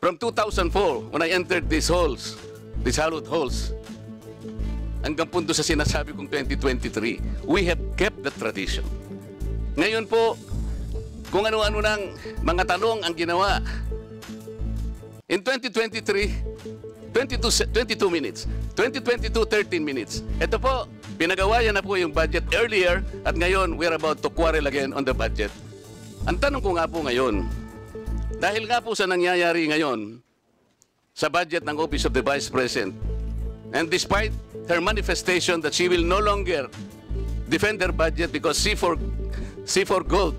From 2004, when I entered these halls, these hallowed halls, hanggang punto sa sinasabi kong 2023, we have kept the tradition. Ngayon po, kung ano-ano ng mga tanong ang ginawa. In 2023, 22 minutes. 2022, 13 minutes. Ito po, pinagawa na po yung budget earlier at ngayon, we're about to quarrel again on the budget. Ang tanong ko nga po ngayon, dahil nga po sa nangyayari ngayon sa budget ng Office of the Vice President, and despite her manifestation that she will no longer defend her budget because she forgo,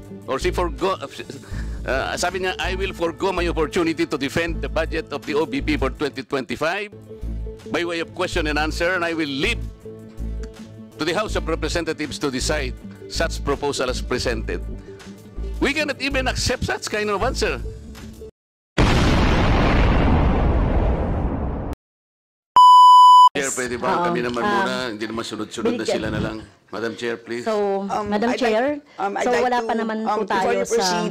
sabi niya, I will forgo my opportunity to defend the budget of the OBP for 2025 by way of question and answer, and I will leave to the House of Representatives to decide such proposal as presented. We cannot even accept such kind of answer. Chair, pwede ba kami naman muna, hindi naman sunod-sunod na sila na lang. Madam Chair, please. So, Madam Chair, so wala pa naman po tayo sa...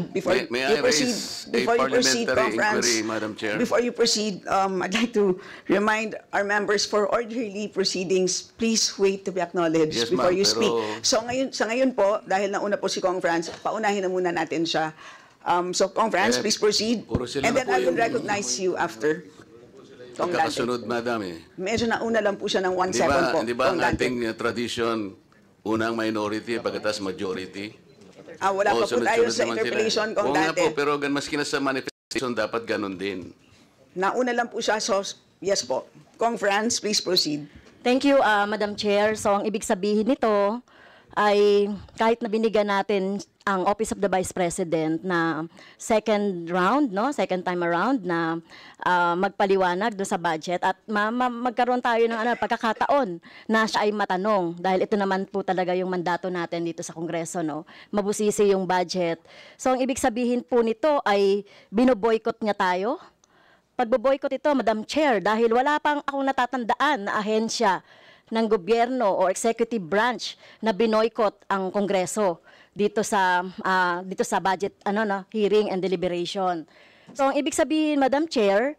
May I raise a parliamentary inquiry, Madam Chair? Before you proceed, I'd like to remind our members for orderly proceedings, please wait to be acknowledged before you speak. So sa ngayon po, dahil nauna po si Cong France, paunahin na muna natin siya. So Cong France, please proceed. And then I will recognize you after. Kakasunod, Madam eh. Medyo nauna lang po siya ng 1 second po. Di ba ang ating tradition, unang minority, pagkatas majority? Wala pa po tayo sa interpellation kung dati. Oo nga po, pero maski na sa manifestation, dapat ganun din. Nauna lang po siya, so yes po. Cong France, please proceed. Thank you, Madam Chair. So, ang ibig sabihin nito ay kahit na binigyan natin ang Office of the Vice President na second round, no, second time around na magpaliwanag do sa budget at magkaroon tayo ng pagkakataon na siya ay matanong dahil ito naman po talaga yung mandato natin dito sa Kongreso, no. Mabusisi yung budget. So ang ibig sabihin po nito ay binoboykot niya tayo. Pagboboykot ito, Madam Chair, dahil wala pang akong natatandaan na ahensya ng gobyerno o executive branch na binoykot ang Kongreso dito sa budget hearing and deliberation. So ang ibig sabihin, Madam Chair,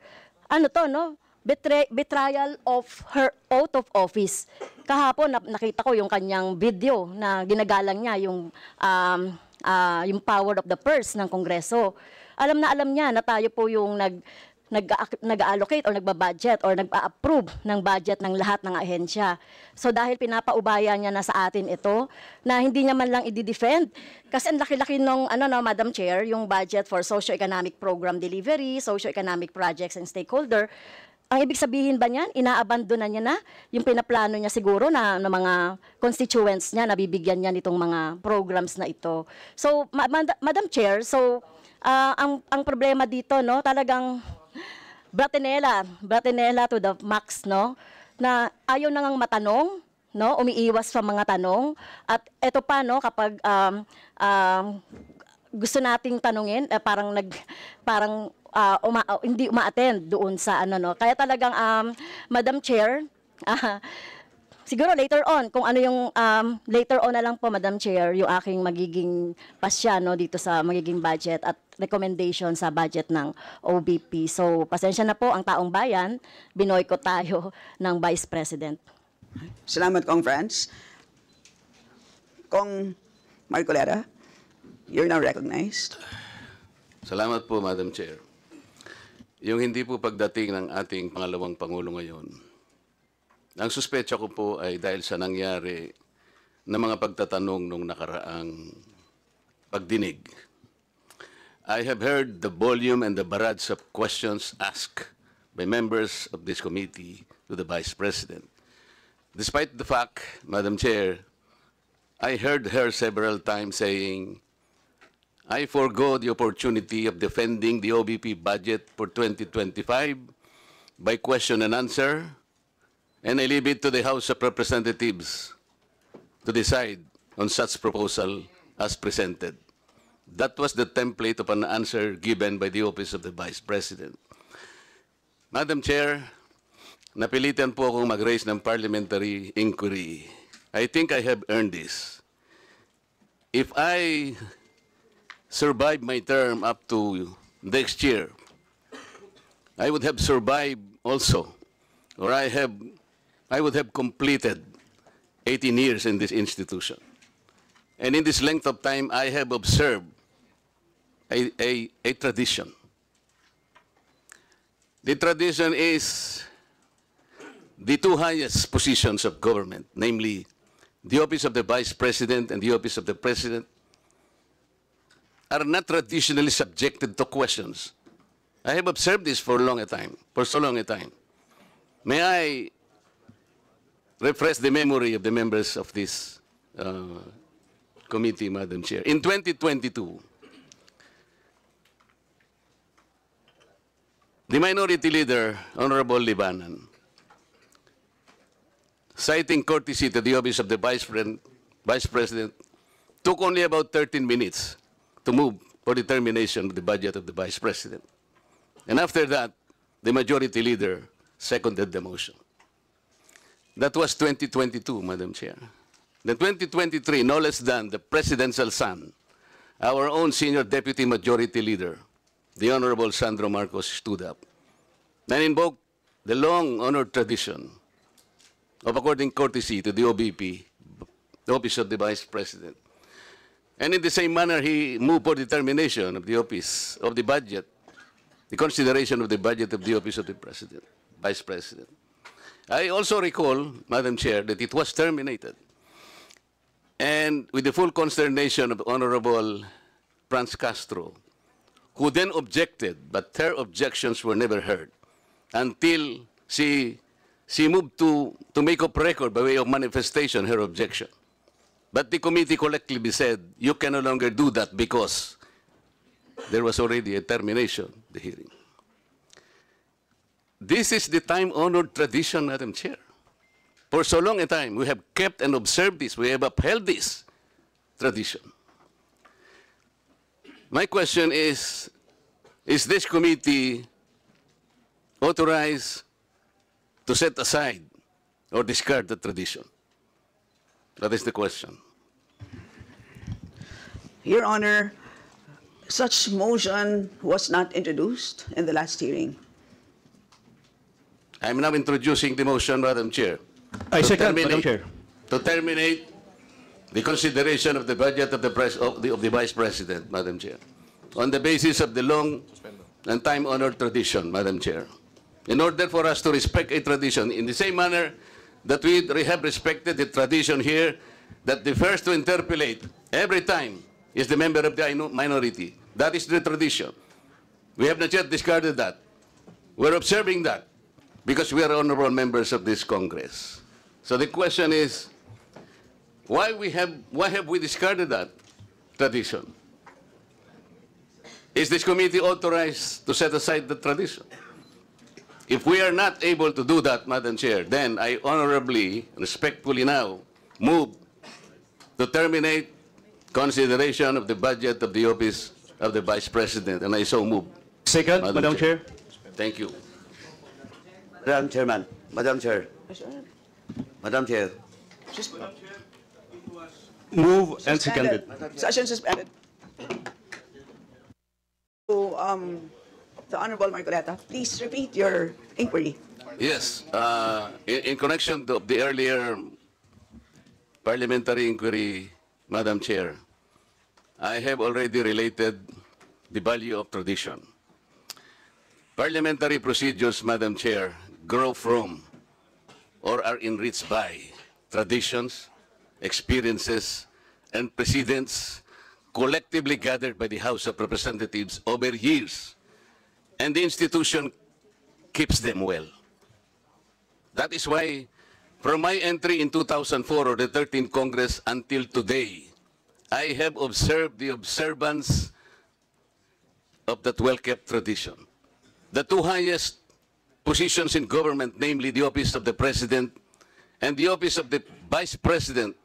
betrayal of her oath of office. Kahapon nakita ko yung kanyang video na ginagalang niya yung power of the purse ng Kongreso. Alam niya na tayo po yung nag-allocate or nagbabudget or nag-approve ng budget ng lahat ng ahensya. So dahil pinapaubaya niya na sa atin ito, na hindi niya man lang i-defend, kasi ang laki-laki nung, Madam Chair, yung budget for socio-economic program delivery, socio-economic projects and stakeholder, ang ibig sabihin ba niyan, inaabandona niya na yung pinaplano niya siguro na mga constituents niya, nabibigyan niya nitong mga programs na ito. So, Madam Chair, so ang problema dito, no, talagang Bratinela to the max, no? Na ayaw na ngang matanong, no? Umiiwas sa mga tanong. At ito pa, no, kapag gusto nating tanungin, hindi uma-attend doon sa Kaya talagang Madam Chair, siguro later on, kung ano yung later on na lang po, Madam Chair, yung aking magiging pasya, no, dito sa magiging budget at recommendation sa budget ng OBP. So, pasensya na po ang taong bayan, binoykot tayo ng Vice President. Salamat, Cong France. Cong Marcoleta, you're now recognized. Salamat po, Madam Chair. Yung hindi po pagdating ng ating pangalawang Pangulo ngayon, ang suspecha ko po ay dahil sa nangyari na mga pagtatanong nung nakaraang pagdinig. I have heard the volume and the barrage of questions asked by members of this committee to the Vice President. Despite the fact, Madam Chair, I heard her several times saying, I forgo the opportunity of defending the OBP budget for 2025 by question and answer, and I leave it to the House of Representatives to decide on such proposal as presented. That was the template of an answer given by the Office of the Vice President. Madam Chair, napilitan po akong mag-raise ng parliamentary inquiry. I think I have earned this. If I survive my term up to next year, I would have survived also, or I would have completed 18 years in this institution. And in this length of time, I have observed a tradition. The tradition is the two highest positions of government, namely the office of the Vice President and the office of the President, are not traditionally subjected to questions. I have observed this for so long a time. May I refresh the memory of the members of this committee, Madam Chair. In 2022, the Minority Leader, Honorable Libanan, citing courtesy to the office of the Vice President, took only about 13 minutes to move for the termination of the budget of the Vice President. And after that, the Majority Leader seconded the motion. That was 2022, Madam Chair. Then 2023, no less than the presidential son, our own Senior Deputy Majority Leader, the Honorable Sandro Marcos, stood up and invoked the long-honored tradition of according courtesy to the OBP, the Office of the Vice President. And in the same manner, he moved for the termination of the office of the budget, the consideration of the budget of the Office of the President, Vice President. I also recall, Madam Chair, that it was terminated. And with the full consternation of Honorable Franz Castro, who then objected, but her objections were never heard until she moved to make up record by way of manifestation her objection. But the committee collectively said, you can no longer do that because there was already a termination of the hearing. This is the time-honored tradition, Madam Chair. For so long a time, we have kept and observed this. We have upheld this tradition. My question is this committee authorized to set aside or discard the tradition? That is the question. Your Honor, such motion was not introduced in the last hearing. I'm now introducing the motion, Madam Chair. I second, Madam Chair. To terminate the consideration of the budget of the Vice President, Madam Chair, on the basis of the long and time-honored tradition, Madam Chair. In order for us to respect a tradition in the same manner that we have respected the tradition here that the first to interpolate every time is the member of the minority. That is the tradition. We have not yet discarded that. We're observing that because we are honorable members of this Congress. So the question is, why have we discarded that tradition? Is this committee authorized to set aside the tradition? If we are not able to do that, Madam Chair, then I honorably, respectfully now move to terminate consideration of the budget of the Office of the Vice President, and I so move. Second, Madam Chair. Thank you. Madam Chairman, Madam Chair, Madam Chair. Move and seconded. Session suspended. So, the Honorable Marcoleta, please repeat your inquiry. Yes, in connection to the earlier parliamentary inquiry, Madam Chair, I have already related the value of tradition. Parliamentary procedures, Madam Chair, grow from or are enriched by traditions, experiences, and precedents collectively gathered by the House of Representatives over years, and the institution keeps them well. That is why, from my entry in 2004 or the 13th Congress until today, I have observed the observance of that well-kept tradition. The two highest positions in government, namely the office of the President and the office of the Vice President,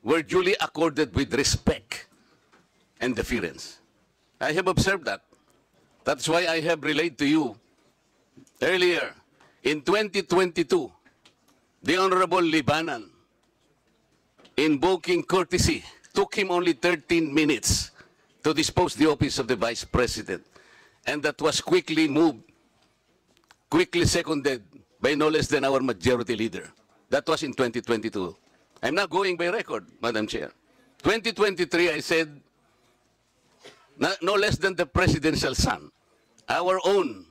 were duly accorded with respect and deference. I have observed that. That's why I have relayed to you earlier, in 2022, the Honorable Libanan, invoking courtesy, took him only 13 minutes to dispose the office of the Vice President. And that was quickly moved quickly seconded by no less than our majority leader. That was in 2022. I'm not going by record, Madam Chair. 2023, I said, no less than the presidential son, our own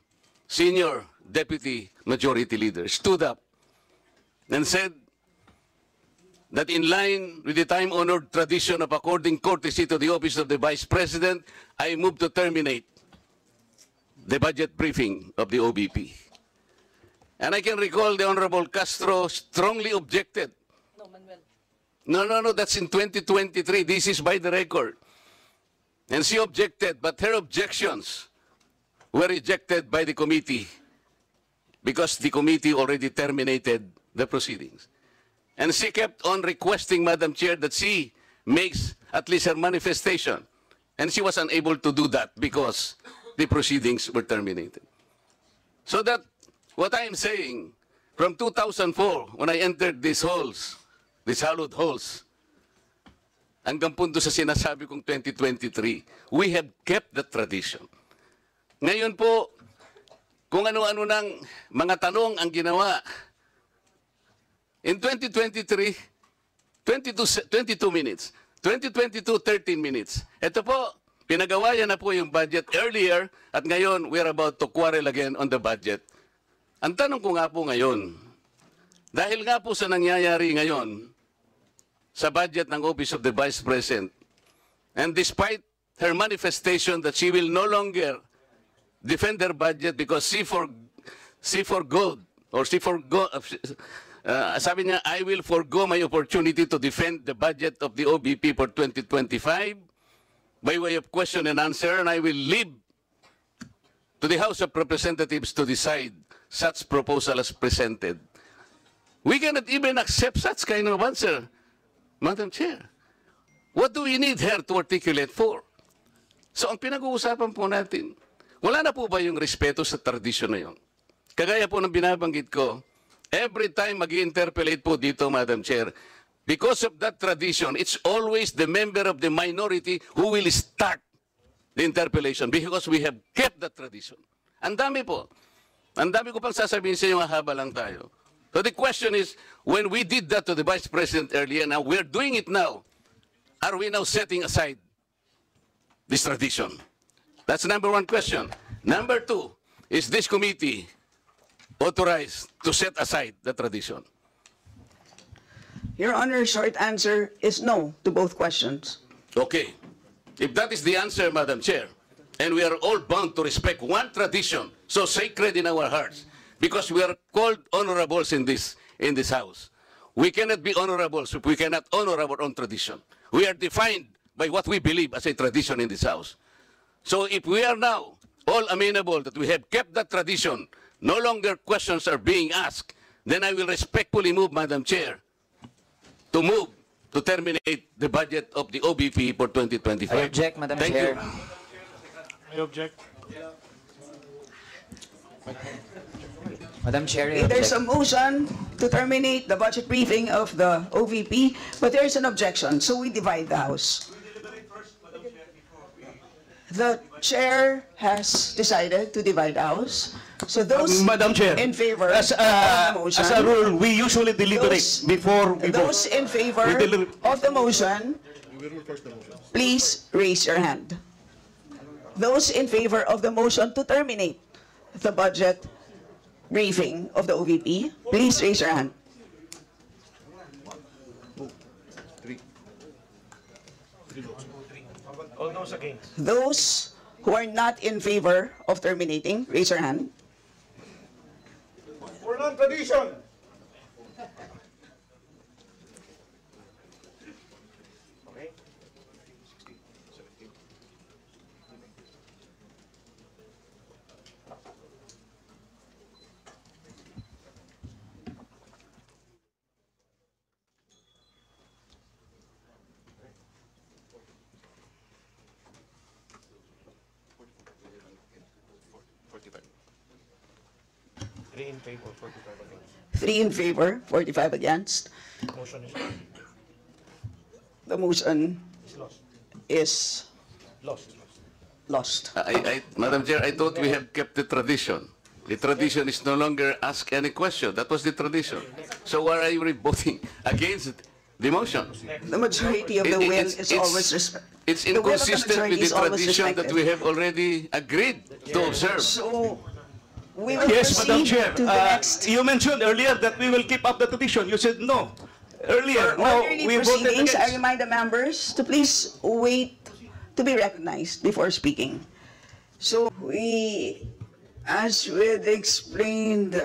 senior deputy majority leader, stood up and said that in line with the time-honored tradition of according courtesy to the office of the Vice President, I move to terminate the budget briefing of the OBP. And I can recall the Honorable Castro strongly objected. No, that's in 2023. This is by the record. And she objected, but her objections were rejected by the committee because the committee already terminated the proceedings. And she kept on requesting, Madam Chair, that she makes at least her manifestation. And she was unable to do that because the proceedings were terminated. So that, what I am saying, from 2004, when I entered these halls, these hallowed halls, hanggang punto sa sinasabi kong 2023, we have kept the tradition. Ngayon po, kung ano-ano ng mga tanong ang ginawa, in 2023, 22 minutes. 2022, 13 minutes. Ito po, pinagawayan na po yung budget earlier at ngayon we're about to quarrel again on the budget. Ang tanong ko nga po ngayon, dahil nga po sa nangyayari ngayon sa budget ng Office of the Vice President, and despite her manifestation that she will no longer defend her budget because she forgo, sabi niya, I will forgo my opportunity to defend the budget of the OBP for 2025 by way of question and answer, and I will leave to the House of Representatives to decide such proposal as presented. We cannot even accept such kind of answer, Madam Chair. What do we need her to articulate for? So ang pinag-uusapan po natin, wala na po ba yung respeto sa tradisyon na yun? Kagaya po ng binabanggit ko, every time mag-interpellate po dito, Madam Chair, because of that tradition, it's always the member of the minority who will start the interpellation because we have kept that tradition. Ang dami po. Ang dami ko pang sasabihin sa inyo, haba lang tayo. So the question is, when we did that to the Vice President earlier, now we're doing it now, are we now setting aside this tradition? That's number one question. Number two, is this committee authorized to set aside the tradition? Your Honor, short answer is no to both questions. Okay. If that is the answer, Madam Chair, and we are all bound to respect one tradition so sacred in our hearts, because we are called honorables in this house. We cannot be honorables if we cannot honor our own tradition. We are defined by what we believe as a tradition in this house. So if we are now all amenable that we have kept that tradition, no longer questions are being asked, then I will respectfully move, Madam Chair, to move to terminate the budget of the OBP for 2025. I object, Madam Thank Chair. you. I object. Madam Chair, I There's a object. motion to terminate the budget briefing of the OVP, but there's an objection, so we divide the House. The chair has decided to divide the House. So those Madam Chair, in favor as of the motion, a rule, we usually deliberate Those- before we vote. those in favor We deliver- of the motion, please raise your hand. Those in favor of the motion to terminate the budget briefing of the OVP, please raise your hand. All those against. Those who are not in favor of terminating, raise your hand. For non-tradition. Okay. 3 in favor, 45 against. 3 in favor, 45 against. Motion is The motion lost. is Lost. lost. Madam Chair, I thought we have kept the tradition. The tradition is no longer ask any question. That was the tradition. So why are you voting against the motion? The majority of the will is always respected. It's The will of the inconsistent majority with the is always tradition that respected. we have already agreed to observe. So, we will Yes, Madam proceed Chair. to the next You mentioned earlier that we will keep up the tradition. You said no. Earlier, now orderly we voted proceedings. I against. remind the members to please wait to be recognized before speaking. So, as we had explained